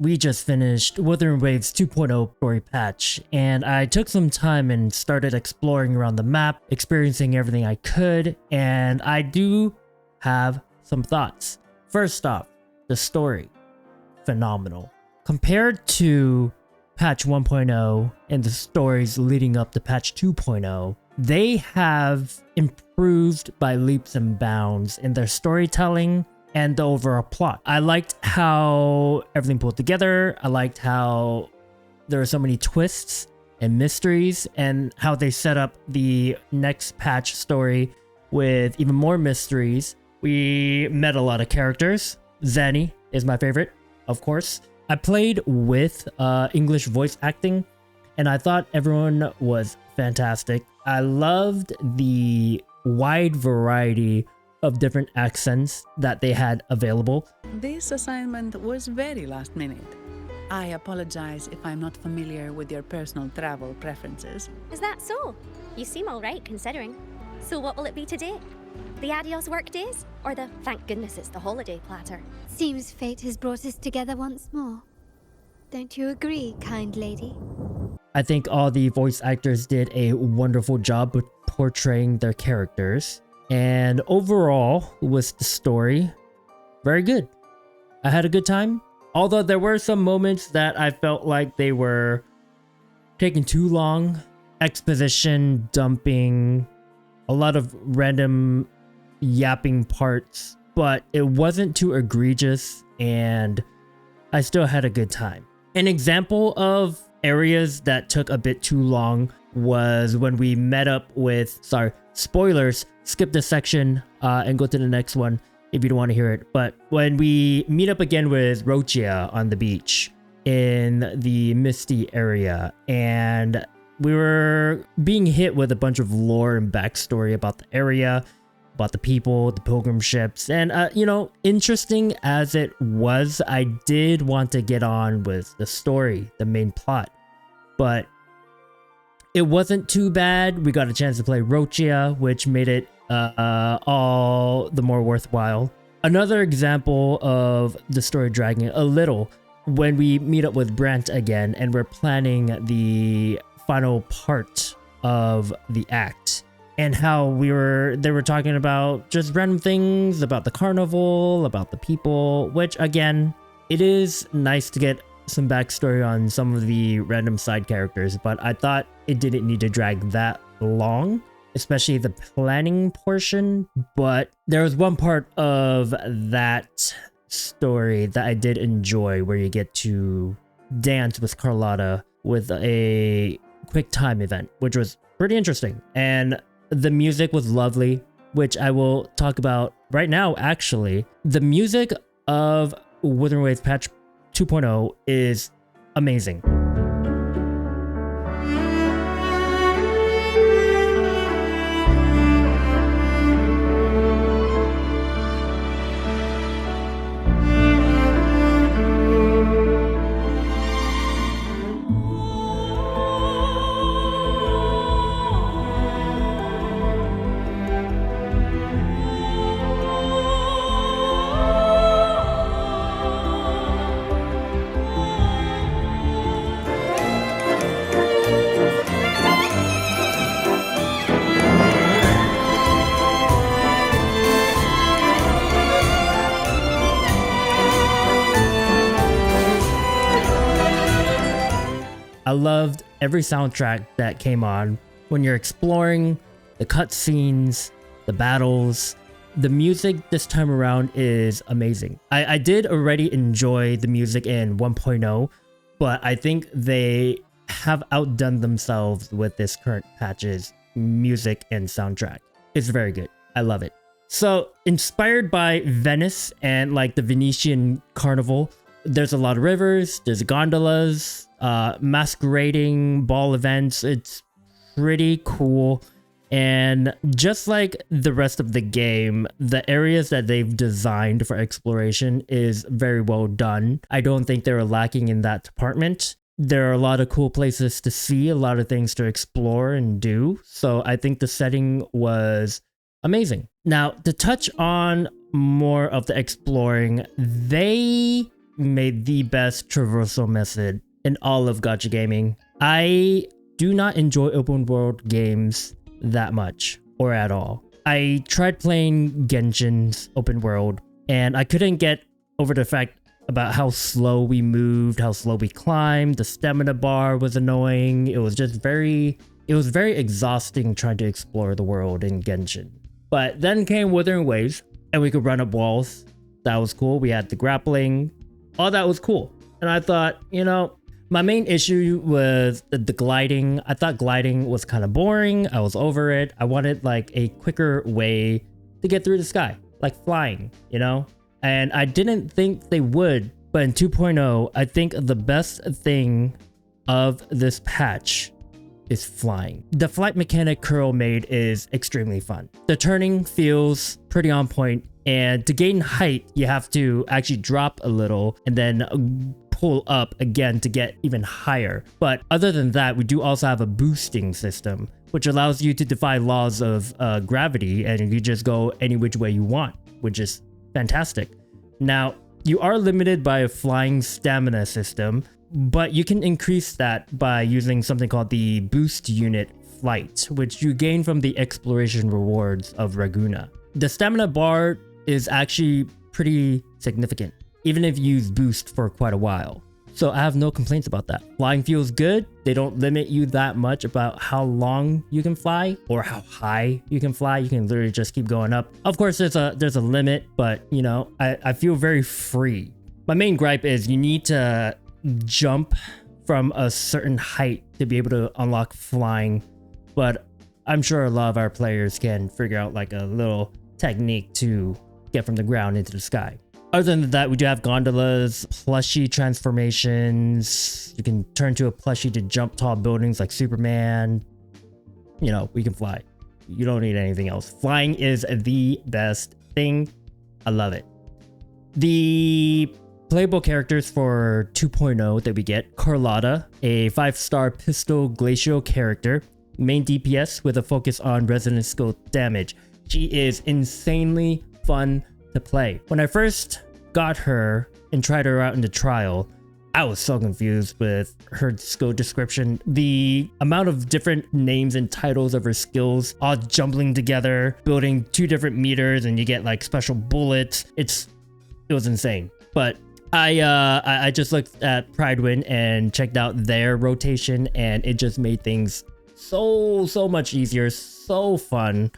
We just finished Wuthering Waves 2.0 story patch, and I took some time and started exploring around the map, experiencing everything I could, and I do have some thoughts. First off, the story. Phenomenal. Compared to patch 1.0 and the stories leading up to patch 2.0, they have improved by leaps and bounds in their storytelling and the overall plot. I liked how everything pulled together. I liked how there were so many twists and mysteries, and how they set up the next patch story with even more mysteries. We met a lot of characters. Zanny is my favorite, of course. I played with English voice acting, and I thought everyone was fantastic. I loved the wide variety of different accents that they had available. This assignment was very last minute. I apologize if I'm not familiar with your personal travel preferences. Is that so? You seem alright considering. So what will it be today? The adios work days? Or the thank goodness it's the holiday platter? Seems fate has brought us together once more. Don't you agree, kind lady? I think all the voice actors did a wonderful job with portraying their characters. And overall, was the story very good. I had a good time. Although there were some moments that I felt like they were taking too long. Exposition dumping, a lot of random yapping parts, but it wasn't too egregious and I still had a good time. An example of areas that took a bit too long was when we met up with, sorry, spoilers, skip this section and go to the next one if you don't want to hear it. But when we meet up again with Rochia on the beach in the Misty area, and we were being hit with a bunch of lore and backstory about the area, about the people, the pilgrim ships, and you know, interesting as it was, I did want to get on with the story, the main plot, but it wasn't too bad. We got a chance to play Rochia, which made it all the more worthwhile. Another example of the story dragging a little, when we meet up with Brant again and we're planning the final part of the act, and how they were talking about just random things about the carnival, about the people, which again, it is nice to get some backstory on some of the random side characters, but I thought it didn't need to drag that long, especially the planning portion. But there was one part of that story that I did enjoy, where you get to dance with Carlotta with a quick time event, which was pretty interesting. And the music was lovely, which I will talk about right now. Actually, the music of Wuthering Waves patch 2.0 is amazing. I loved every soundtrack that came on. When you're exploring, the cutscenes, the battles, the music this time around is amazing. I did already enjoy the music in 1.0, but I think they have outdone themselves with this current patch's music and soundtrack. It's very good. I love it. So, inspired by Venice and like the Venetian carnival, there's a lot of rivers, there's gondolas, masquerading ball events. It's pretty cool. And just like the rest of the game, the areas that they've designed for exploration is very well done. I don't think they were lacking in that department. There are a lot of cool places to see, a lot of things to explore and do. So I think the setting was amazing. Now, to touch on more of the exploring, they made the best traversal method in all of gacha gaming. I do not enjoy open world games that much or at all. I tried playing Genshin's open world and I couldn't get over the fact about how slow we moved, how slow we climbed. The stamina bar was annoying. It was very exhausting trying to explore the world in Genshin. But then came Wuthering Waves and we could run up walls. That was cool. We had the grappling. All that was cool. And I thought, you know, my main issue was the gliding. I thought gliding was kind of boring. I was over it. I wanted like a quicker way to get through the sky, like flying, you know? And I didn't think they would, but in 2.0, I think the best thing of this patch is flying. The flight mechanic Curl made is extremely fun. The turning feels pretty on point, and to gain height, you have to actually drop a little and then pull up again to get even higher. But other than that, we do also have a boosting system, which allows you to defy laws of gravity, and you just go any which way you want, which is fantastic. Now, you are limited by a flying stamina system, but you can increase that by using something called the boost unit flight, which you gain from the exploration rewards of Raguna. The stamina bar is actually pretty significant, even if you use boost for quite a while. So I have no complaints about that. Flying feels good. They don't limit you that much about how long you can fly or how high you can fly. You can literally just keep going up. Of course, there's a limit, but you know, I feel very free. My main gripe is you need to jump from a certain height to be able to unlock flying, but I'm sure a lot of our players can figure out like a little technique to get from the ground into the sky. Other than that, we do have gondolas, plushie transformations. You can turn to a plushie to jump tall buildings like Superman. You know, we can fly. You don't need anything else. Flying is the best thing. I love it. The playable characters for 2.0 that we get: Carlotta, a 5-star pistol glacial character, main DPS with a focus on resonant skill damage. She is insanely fun to play. When I first got her and tried her out in the trial, I was so confused with her skill description. The amount of different names and titles of her skills all jumbling together, building 2 different meters, and you get like special bullets. It was insane. But I just looked at Pridewind and checked out their rotation, and it just made things so much easier, so fun.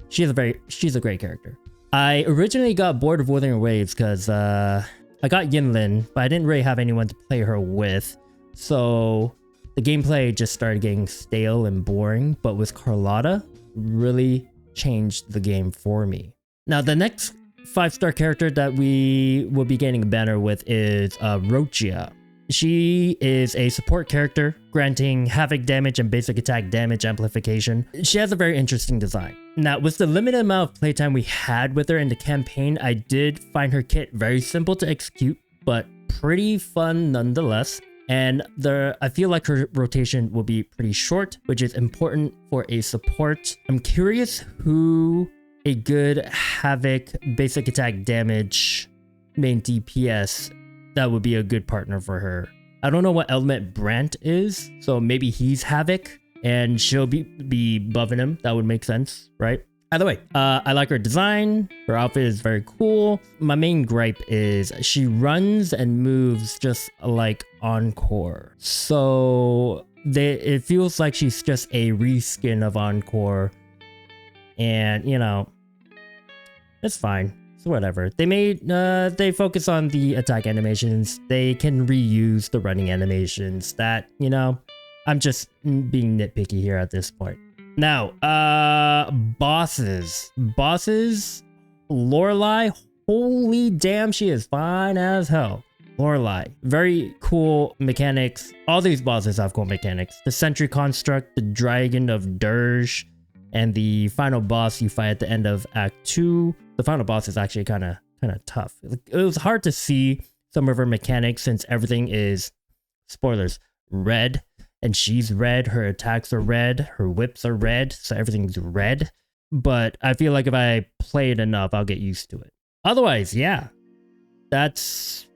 She's a great character. I originally got bored of Wuthering Waves because I got Yinlin, but I didn't really have anyone to play her with. So the gameplay just started getting stale and boring, but with Carlotta, really changed the game for me. Now, the next 5-star character that we will be getting a banner with is Rochia. She is a support character, granting havoc damage and basic attack damage amplification. She has a very interesting design. Now, with the limited amount of playtime we had with her in the campaign, I did find her kit very simple to execute, but pretty fun nonetheless. And I feel like her rotation will be pretty short, which is important for a support. I'm curious who a good havoc basic attack damage main DPS that would be a good partner for her. I don't know what element Brant is, so maybe he's Havoc and she'll be buffing him. That would make sense, right? Either way, I like her design. Her outfit is very cool. My main gripe is she runs and moves just like Encore. So it feels like she's just a reskin of Encore. And, you know, it's fine. So whatever. They focus on the attack animations. They can reuse the running animations. That, you know, I'm just being nitpicky here at this point. Now, bosses. Lorelei, holy damn, she is fine as hell. Lorelei, very cool mechanics. All these bosses have cool mechanics. The Sentry Construct, the Dragon of Dirge, and the final boss you fight at the end of Act 2. The final boss is actually kind of tough. It was hard to see some of her mechanics since everything is, spoilers, red. And she's red, her attacks are red, her whips are red, so everything's red. But I feel like if I play it enough, I'll get used to it. Otherwise, yeah, that's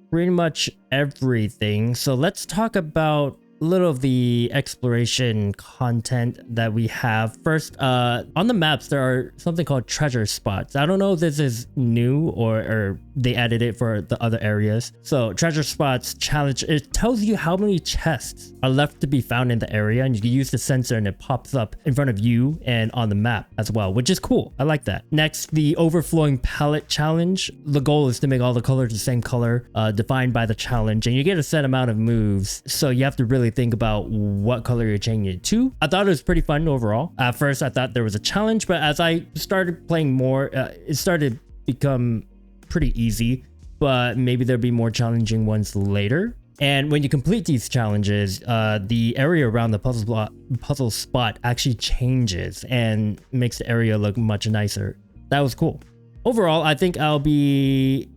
pretty much everything. So let's talk about a little of the exploration content that we have. First, on the maps, there are something called treasure spots. I don't know if this is new or they added it for the other areas. So treasure spots challenge, it tells you how many chests are left to be found in the area, and you can use the sensor and it pops up in front of you and on the map as well, which is cool. I like that. Next, the overflowing palette challenge. The goal is to make all the colors the same color defined by the challenge, and you get a set amount of moves, so you have to really think about what color you're changing it to. I thought it was pretty fun overall. At first I thought there was a challenge, but as I started playing more, it started to become pretty easy, but maybe there'll be more challenging ones later. And when you complete these challenges, the area around the puzzle spot actually changes and makes the area look much nicer. That was cool. Overall, I think I'll be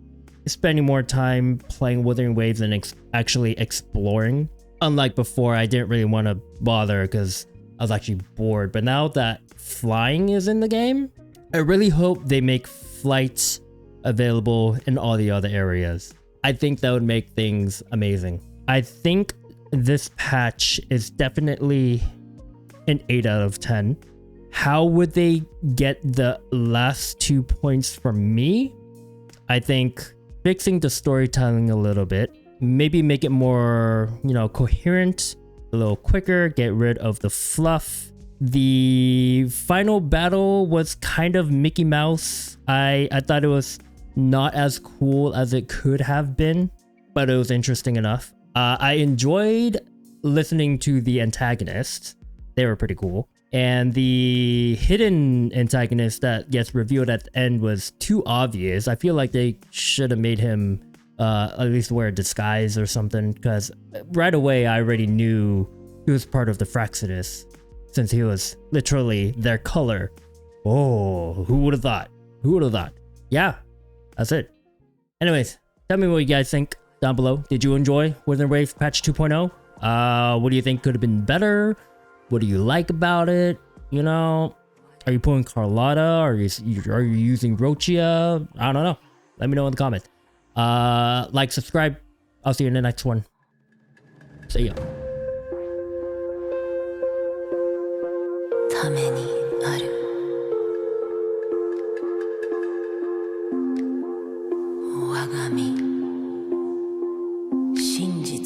spending more time playing Wuthering Waves and actually exploring. Unlike before, I didn't really want to bother because I was actually bored. But now that flying is in the game, I really hope they make flights available in all the other areas. I think that would make things amazing. I think this patch is definitely an 8 out of 10. How would they get the last 2 points from me? I think fixing the storytelling a little bit. Maybe make it more, coherent, a little quicker, get rid of the fluff. The final battle was kind of Mickey Mouse. I thought it was not as cool as it could have been, but it was interesting enough. I enjoyed listening to the antagonists. They were pretty cool. And the hidden antagonist that gets revealed at the end was too obvious. I feel like they should have made him at least wear a disguise or something, because right away I already knew he was part of the Fraxidus since he was literally their color. Oh, who would have thought? Who would have thought? Yeah, that's it. Anyways, tell me what you guys think down below. Did you enjoy Wuthering Waves patch 2.0? What do you think could have been better? What do you like about it? Are you pulling Carlotta? Are you using Rochia? I don't know. Let me know in the comments. Like, subscribe. I'll see you in the next one. See ya. ためになる我が身真実